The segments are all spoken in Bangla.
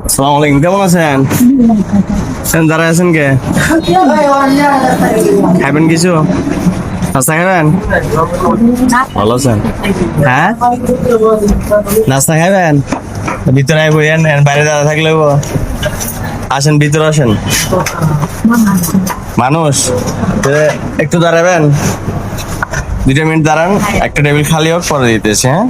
আসসালামু আলাইকুম, কেমন আছেন? দাঁড়ায় আছেন কে? খাবেন কিছু? নাস্তা খাবেন? ভালো আছেন? হ্যাঁ, নাস্তা খাবেন? ভিতরে আয় বইয়েন, বাইরে দাঁড়া থাকলে আসেন, ভিতরে আসেন। মানুষ একটু দাঁড়াবেন, 2 মিনিট দাঁড়ান, একটা টেবিল খালি হোক, পরে দিতেছে। হ্যাঁ,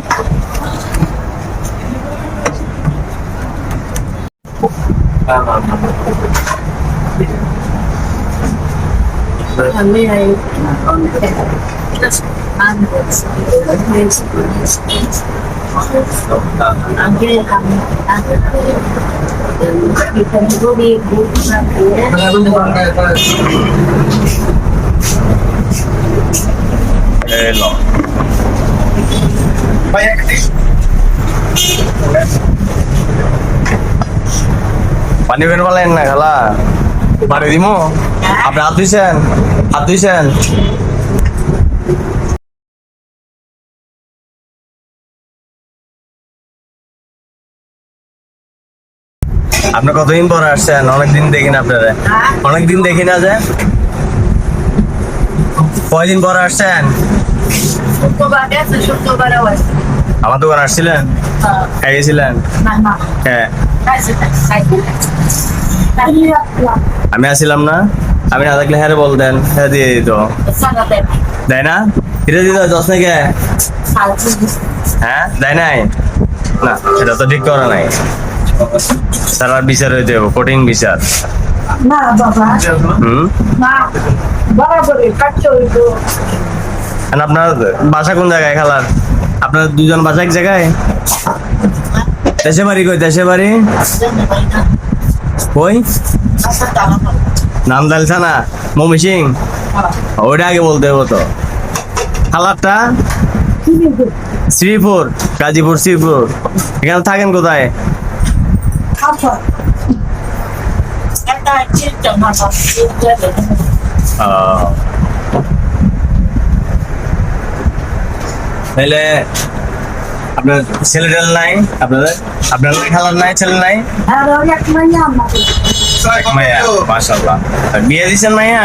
এলো পানি বের পালেন না খালা, পানি দিমো। আপনি হাত ধুইছেন? হাত ধুইছেন? আপনি কতদিন পরে আসছেন? অনেকদিন দেখি না আপনারা, অনেকদিন দেখি না যে। কয়দিন পরে আসছেন? আমার দোকান আসছিলেন? খাইয়েছিলেন? হ্যাঁ, আমি আসছিলাম না। আমি না থাকলে হ্যাঁ বলতেন, হ্যাঁ দিয়ে দিত। দেয় না? ফিরে দিত 10 থেকে? হ্যাঁ, দেয় নাই না, এটা তো ঠিক করা নাই। সারা বিচার হইতে হবে, কঠিন বিচার। আপনার বাসা কোন জায়গায় খালার? আপনার দুজন বাসা এক জায়গায়? দেশে বাড়ি কই? দেশে বাড়ি কই? নামদাল থানা, ময়মনসিং। ওইটা আগে বলতে হবে তো। খালারটা শ্রীপুর, গাজীপুর শ্রীপুর। এখানে থাকেন কোথায়? তাহলে আপনার ছেলে টেলে নাই? আপনাদের আপনার খালার নাই, ছেলে নাই? মাইয়া, মাশাআল্লাহ। বিয়ে দিচ্ছেন মাইয়া?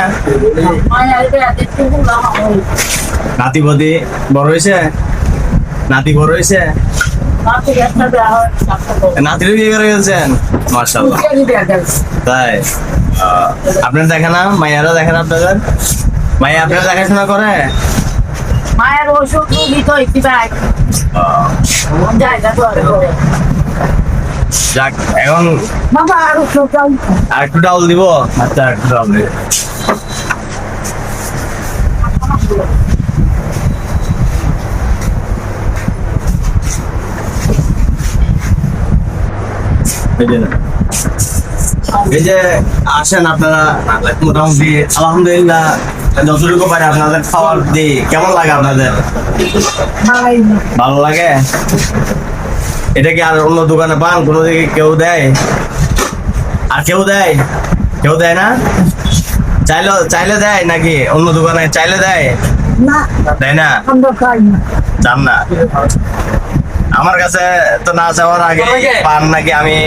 নাতি বদি বড় হয়েছে? নাতি বড় হয়েছে? নাতিরও বিয়ে করে ফেলছেন? মাশাআল্লাহ। তাই আপনার দেখে না? মাইয়ারও দেখে না আপনাদের? মাইয়া আপনারা দেখাশোনা করে? মায়ের ওষুধ রুগী তো যাক, এখন বাবা আর একটু ডাউল দিব। আচ্ছা, একটু ডাউল দিব। এই যে আসেন আপনারা, মোটামুটি আলহামদুলিল্লাহ যতটুকু পারে আপনাদের খাওয়ার দিই। কেমন লাগে আপনাদের? ভালো লাগে। এটা কি আর অন্য দোকানে পান? কোনো দিকে কেউ দেয়? আর কেউ দেয়? কেউ দেয় না? চাইলে দেয় নাকি? অন্য দোকানে চাইলে দেয়? দেয় না? চান না? আমার কাছে তো না চাওয়ার আগে পান নাকি? আমি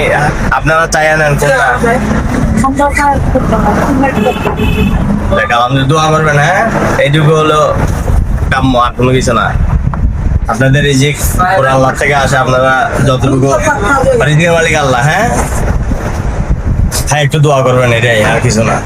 আপনারা চাইয়া নেন কোনটা? আমাদের দোয়া করবেন। হ্যাঁ, এইটুকু হলো কাম্য, আর কোনো কিছু না। আপনাদের রিজিক পুরো আল্লাহ থেকে আসে, আপনারা যতটুকু রিজিকের মালিক আল্লাহ। হ্যাঁ, একটু দোয়া করবেন, এটাই, আর কিছু না।